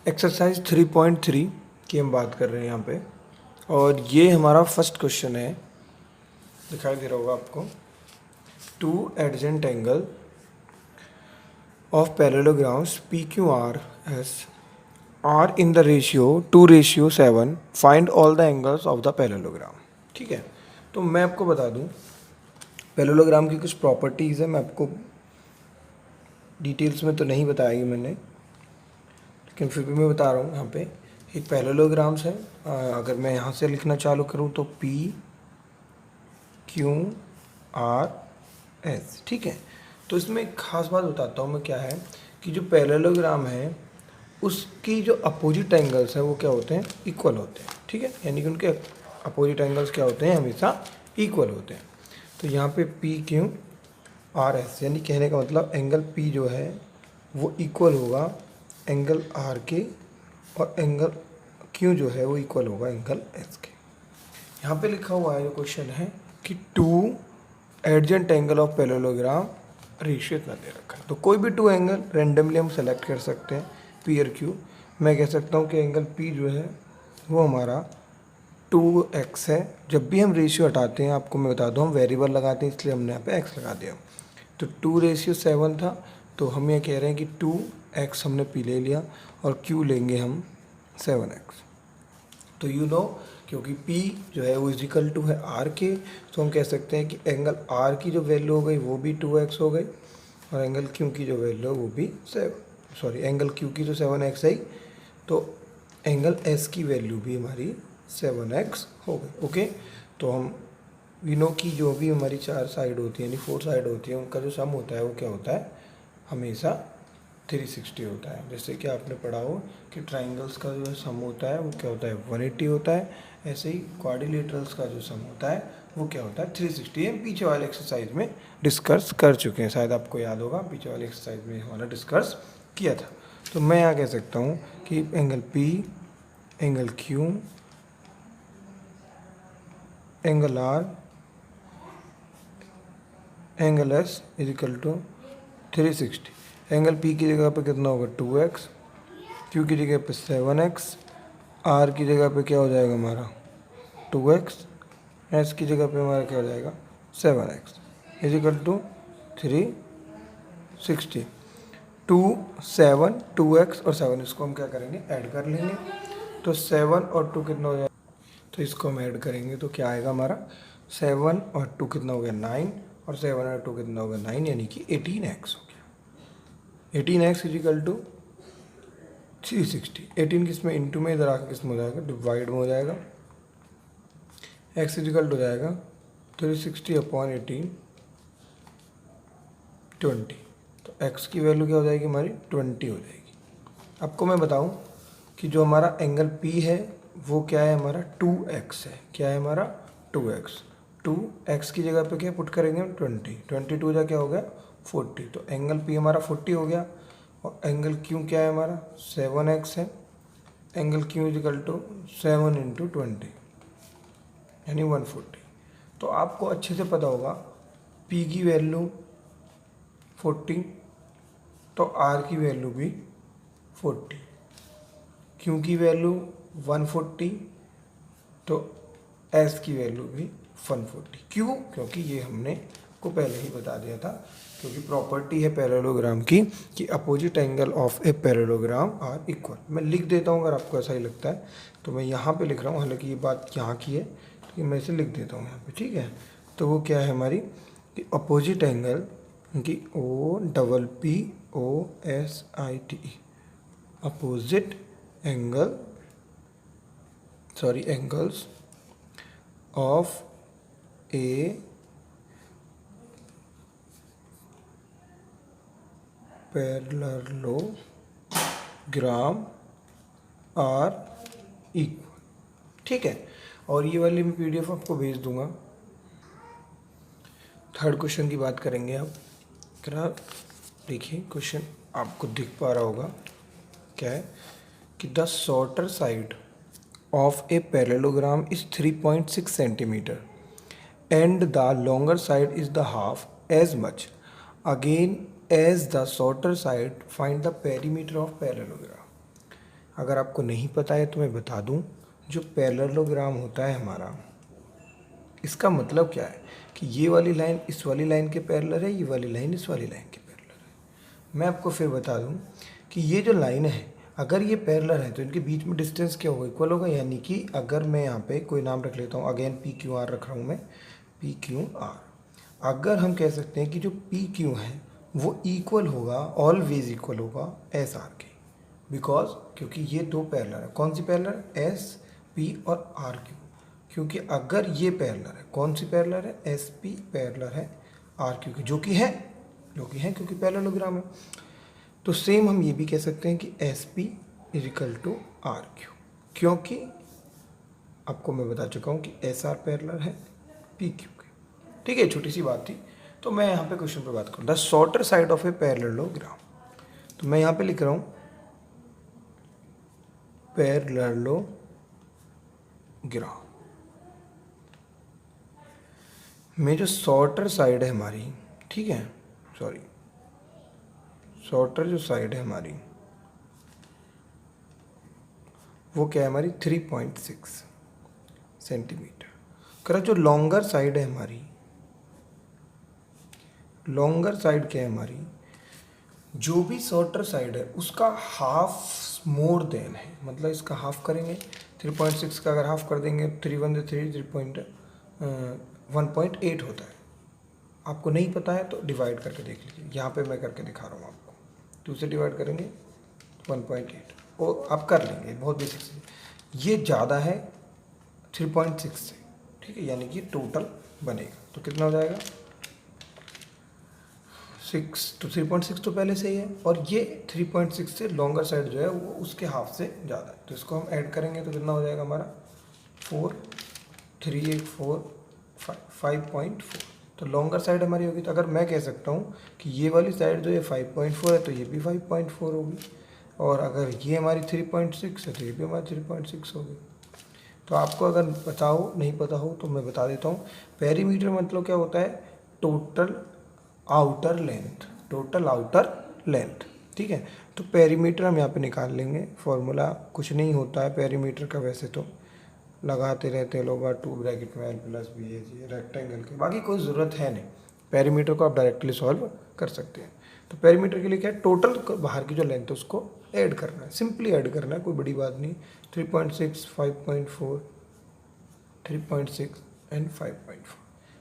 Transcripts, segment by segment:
Exercise 3.3 की हम बात कर रहे हैं यहाँ पे, और ये हमारा फर्स्ट क्वेश्चन है। दिखाई दे रहा होगा आपको। Two adjacent angle of parallelograms P Q R S R in the ratio 2:7, find all the angles of the parallelogram. ठीक है, तो मैं आपको बता दूँ पैरेललोग्राम की कुछ प्रॉपर्टीज़ है। मैं आपको डिटेल्स में तो नहीं बताएगी मैंने, लेकिन फिर भी मैं बता रहा हूँ। यहाँ पे एक पैरेललोग्राम्स है। अगर मैं यहाँ से लिखना चालू करूँ तो पी क्यू आर एस। ठीक है, तो इसमें एक खास बात बताता हूँ मैं, क्या है कि जो पैरेललोग्राम है उसकी जो अपोजिट एंगल्स हैं वो क्या होते हैं, इक्वल होते हैं। ठीक है, यानी कि उनके अपोजिट एंगल्स क्या होते हैं, हमेशा इक्वल होते हैं। तो यहाँ पे पी क्यू आर एस, यानी कहने का मतलब एंगल पी जो है वो इक्वल होगा एंगल आर के, और एंगल क्यू जो है वो इक्वल होगा एंगल एस के। यहाँ पे लिखा हुआ है जो क्वेश्चन है कि two adjacent angle of parallelogram ratio इतना दे रखा है। तो कोई भी टू एंगल रेंडमली हम सेलेक्ट कर सकते हैं, पी और क्यू। मैं कह सकता हूँ कि एंगल पी जो है वो हमारा 2x है। जब भी हम रेशियो हटाते हैं, आपको मैं बता दूँ, हम वेरिएबल लगाते हैं, इसलिए हमने यहाँ पे x लगा दिया। तो 2:7 था, तो हम ये कह रहे हैं कि 2x हमने p ले लिया और q लेंगे हम 7x। तो क्योंकि p जो है वो इजिकल टू है r के, तो हम कह सकते हैं कि एंगल r की जो वैल्यू हो गई वो भी 2x हो गई, और एंगल q की जो वैल्यू है वो भी एंगल q की जो 7x है, तो एंगल s की वैल्यू भी हमारी 7x हो गई। ओके, तो हम कि जो भी हमारी चार साइड होती है, यानी 4 साइड होती है, उनका जो सम होता है वो क्या होता है, हमेशा 360 होता है। जैसे कि आपने पढ़ा हो कि ट्राइंगल्स का जो सम होता है वो क्या होता है, 180 होता है। ऐसे ही क्वाड्रिलेटरल्स का जो सम होता है वो क्या होता है, 360 है। पीछे वाले एक्सरसाइज में डिस्कस कर चुके हैं, शायद आपको याद होगा, पीछे वाले एक्सरसाइज में हमारा डिस्कस किया था। तो मैं यहाँ कह सकता हूँ कि angle P, angle Q, angle R, angle S is equal to 360। Angle P की जगह पे कितना होगा, 2x, क्यू की जगह पे 7x, आर की जगह पे क्या हो जाएगा हमारा 2x, एस की जगह पे हमारा क्या हो जाएगा 7x is equal to 360। 2, 7, 2x और 7, इसको हम क्या करेंगे, ऐड कर लेंगे। तो 7 और 2 कितना हो जाएगा, तो इसको हम ऐड करेंगे तो क्या आएगा हमारा, 7 और 2 कितना हो गया 9, और 7 और 2 कितना हो गया 9, यानी कि 18x हो गया। 18x is equal to 360। 18 किस में, इंटू में, इधर आकर किस में हो जाएगा, डिवाइड में हो जाएगा। x इजिकल टू हो जाएगा 360 अपॉन 18, 20। तो x की वैल्यू क्या हो जाएगी हमारी, 20 हो जाएगी। आपको मैं बताऊं कि जो हमारा एंगल P है वो क्या है, हमारा 2x है। क्या है हमारा 2x। 2x की जगह पे क्या पुट करेंगे हम, 20, 22 जा क्या हो गया 40। तो एंगल P हमारा 40 हो गया, और एंगल Q क्या है हमारा 7x है। Angle Q is equal to 7 into 20 यानी 140। तो आपको अच्छे से पता होगा P की वैल्यू 40, तो R की वैल्यू भी 40, Q की वैल्यू 140, तो S की वैल्यू भी 140। क्यों, क्योंकि ये हमने को पहले ही बता दिया था, क्योंकि प्रॉपर्टी है पैरेललोग्राम की कि opposite angle of a parallelogram are equal. मैं लिख देता हूँ अगर आपको ऐसा ही लगता है, तो मैं यहाँ पे लिख रहा हूँ, हालांकि ये बात यहाँ की है, लेकिन मैं इसे लिख देता हूँ यहाँ पे। ठीक है, तो वो क्या है हमारी कि अपोजिट एंगल की OPPOSIT, opposite angle, angles of a parallelogram are equal. ठीक है, और ये वाली मैं PDF आपको भेज दूंगा। थर्ड क्वेश्चन की बात करेंगे अब। क्या, देखिए क्वेश्चन आपको दिख पा रहा होगा, क्या है कि the shorter side of a parallelogram is 3.6 centimeter and the longer side is the half as much again as the shorter side, find the perimeter of parallelogram। अगर आपको नहीं पता है तो मैं बता दूं, जो पैरेललोग्राम होता है हमारा, इसका मतलब क्या है कि ये वाली लाइन इस वाली लाइन के पैरेलल है, ये वाली लाइन इस वाली लाइन के पैरेलल है। मैं आपको फिर बता दूं कि ये जो लाइन है अगर ये पैरेलल है तो इनके बीच में डिस्टेंस क्या होगा, इक्वल होगा। यानी कि अगर मैं यहाँ पे कोई नाम रख लेता हूँ, अगेन पी क्यू आर रख रहा हूँ मैं, पी क्यू आर, अगर हम कह सकते हैं कि जो पी क्यू है वो इक्वल होगा, ऑलवेज इक्वल होगा एस आर के, बिकॉज क्योंकि ये दो पैरेलल है। कौन सी पैरेलल? एस पी और आर क्यू। क्योंकि अगर ये पैरेलल है, कौन सी पैरेलल है? एस पी पैरेलल है आर क्यू की, जो कि है क्योंकि पैरेललोग्राम है। तो सेम हम ये भी कह सकते हैं कि S P is equal to R Q, क्योंकि आपको मैं बता चुका हूँ कि एस आर पैरेलल है पी क्यू के। ठीक है, छोटी सी बात थी। तो मैं यहाँ पे क्वेश्चन पे बात करूँ, the shorter side of a parallelogram. तो मैं यहाँ पे लिख रहा हूँ पैरेललोग्राम में जो शॉर्टर साइड है हमारी, ठीक है, शॉर्टर जो साइड है हमारी वो क्या है हमारी? 3.6 सेंटीमीटर। कर जो लॉन्गर साइड है हमारी, लॉन्गर साइड क्या है हमारी? जो भी शॉर्टर साइड है उसका हाफ मोर देन है, मतलब इसका हाफ करेंगे। 3.6 का अगर हाफ कर देंगे 3 1 3 1.8 होता है। आपको नहीं पता है तो डिवाइड करके देख लीजिए, यहाँ पे मैं करके दिखा रहा हूँ आपको। 2 से डिवाइड करेंगे 1.8, और आप कर लेंगे, बहुत बेसिक से। ये ज़्यादा है 3.6 से, ठीक है, यानी कि टोटल बनेगा तो कितना हो जाएगा? 6। तो 3.6 तो पहले से ही है, और ये 3.6 से लॉन्गर साइड जो है वो उसके हाफ से ज़्यादा है। तो इसको हम ऐड करेंगे तो कितना हो जाएगा हमारा? 4 3 8 4 5.4। तो लॉन्गर साइड हमारी होगी। तो अगर मैं कह सकता हूँ कि ये वाली साइड जो है 5.4 है तो ये भी 5.4 होगी, और अगर ये हमारी 3.6 है तो ये भी हमारी 3.6 होगी। तो आपको अगर नहीं पता हो तो मैं बता देता हूँ। पेरीमीटर मतलब क्या होता है? टोटल आउटर लेंथ, ठीक है। तो पेरीमीटर हम यहाँ पे निकाल लेंगे, फॉर्मूला कुछ नहीं होता है पेरीमीटर का, वैसे तो लगाते रहते हैं लोग 2 ब्रैकेट में L+B है जी रेक्टेंगल के, बाकी कोई ज़रूरत है नहीं। पेरीमीटर को आप डायरेक्टली सॉल्व कर सकते हैं। तो पेरीमीटर के लिए क्या है? टोटल बाहर की जो लेंथ है उसको ऐड करना है, सिंपली ऐड करना है, कोई बड़ी बात नहीं। 3.6 5.4 3.6 एंड 5.4,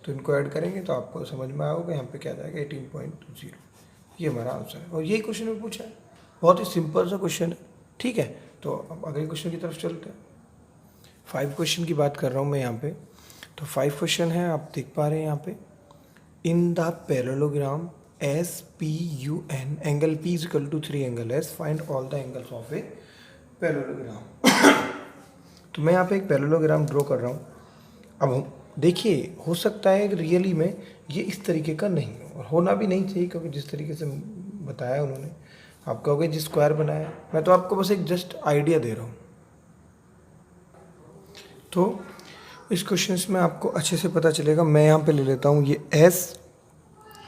तो इनको ऐड करेंगे तो आपको समझ में आएगा यहाँ पे क्या जाएगा 18.0। ये हमारा आंसर है, और यही क्वेश्चन में पूछा है। बहुत ही सिंपल सा क्वेश्चन है, ठीक है। तो अब अगले क्वेश्चन की तरफ चलते हैं। 5 क्वेश्चन की बात कर रहा हूँ मैं यहाँ पे। तो 5 क्वेश्चन है, आप देख पा रहे हैं यहाँ पे। In the parallelogram SPUN angle P is equal to 3 angle S, find all the angles of a parallelogram. तो मैं यहाँ पे एक पैरेललोग्राम ड्रॉ कर रहा हूँ। अब देखिए, हो सकता है कि रियली में ये इस तरीके का नहीं हो, और होना भी नहीं चाहिए, क्योंकि जिस तरीके से बताया उन्होंने, आप कहोगे जी स्क्वायर बनाया, मैं तो आपको बस एक जस्ट आइडिया दे रहा हूँ। तो इस क्वेश्चन में आपको अच्छे से पता चलेगा। मैं यहाँ पे ले लेता हूँ ये S,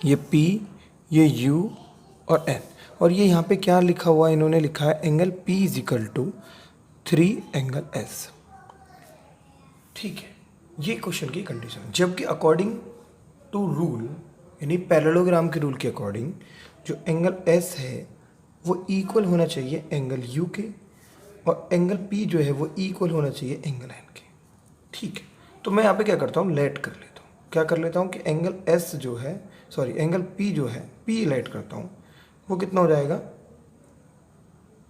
ये P, ये U और N, और ये यहाँ पे क्या लिखा हुआ है? इन्होंने लिखा है angle P is equal to 3 angle S, ठीक है। ये क्वेश्चन की कंडीशन, जबकि अकॉर्डिंग टू रूल, यानी पैरेललोग्राम के रूल के अकॉर्डिंग, जो एंगल S है वो इक्वल होना चाहिए एंगल U के, और एंगल P जो है वो इक्वल होना चाहिए एंगल N के, ठीक है। तो मैं यहाँ पे क्या करता हूँ? लेट कर लेता हूँ। क्या कर लेता हूँ कि एंगल S जो है, एंगल P जो है, P लेट करता हूँ, वो कितना हो जाएगा?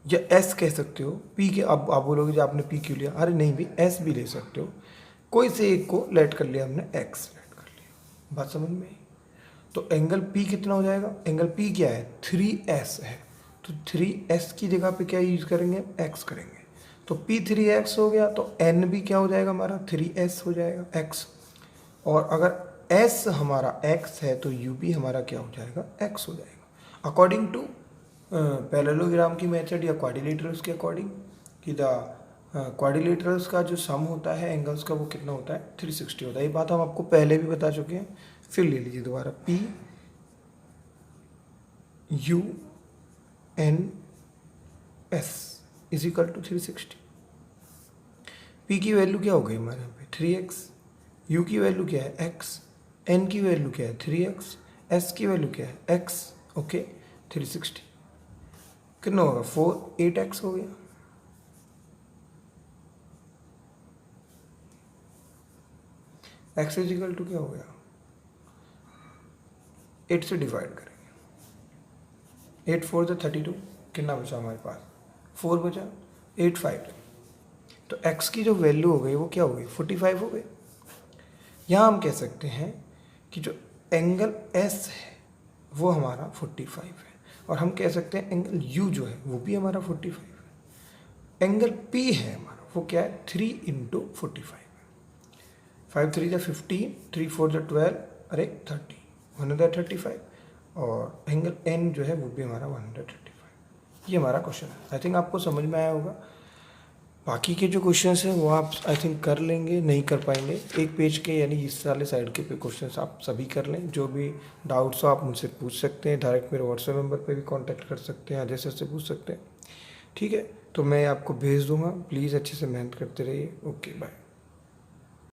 या S कह सकते हो, P के, अब आप बोलोगे जो आपने P क्यों लिया? अरे नहीं भी, S भी ले सकते हो, कोई से एक को लेट कर लिया हमने, X लेट कर लिया, बात समझ में आई? तो एंगल P कितना हो जाएगा? एंगल P क्या है? 3S है, तो 3S की जगह पे क्या यूज करेंगे? X करेंगे। तो P 3X हो गया, तो N भी क्या हो जाएगा हमारा? 3S हो जाएगा, X। और अगर S हमारा X है तो U भी हमारा क्या हो जाएगा? X हो जाएगा, अकॉर्डिंग टू पैरेललोग्राम की मेथड या क्वाड्रिलेटरल्स के अकॉर्डिंग, कि द क्वाड्रिलेटरल्स का जो सम होता है एंगल्स का वो कितना होता है? 360 होता है। ये बात हम आपको पहले भी बता चुके हैं, फिर ले लीजिए दोबारा। PUNS is equal to 360। p की वैल्यू क्या हो गई हमारे यहाँ पे 3x, u की वैल्यू क्या है x, n की वैल्यू क्या है 3x, s की वैल्यू क्या है x। ओके 360 कितना होगा 8x हो गया। x इज इक्वल टू क्या हो गया 8 से डिवाइड करेंगे, 8 4 32, कितना बचा हमारे पास 4 बचा, 8 5। तो x की जो वैल्यू हो गई वो क्या हो गई 45 हो गई। यहाँ हम कह सकते हैं कि जो एंगल S है वो हमारा 45 है, और हम कह सकते हैं एंगल U जो है वो भी हमारा 45 है। एंगल P है हमारा वो क्या है 3 × 45, 5 3 15, 3 4 12, अरे 30, 135, और एंगल N जो है वो भी हमारा 135। ये हमारा क्वेश्चन है। आई थिंक आपको समझ में आया होगा। बाकी के जो क्वेश्चंस हैं वो आप आई थिंक कर लेंगे, नहीं कर पाएंगे एक पेज के, यानी इस वाले साइड के पे क्वेश्चंस आप सभी कर लें। जो भी डाउट्स हो आप मुझसे पूछ सकते हैं, डायरेक्ट मेरे व्हाट्सएप नंबर पे भी कांटेक्ट कर सकते हैं, अजय सर से पूछ सकते हैं। ठीक है, तो मैं आपको भेज दूंगा, प्लीज़ अच्छे से मेहनत करते रहिए। Okay bye.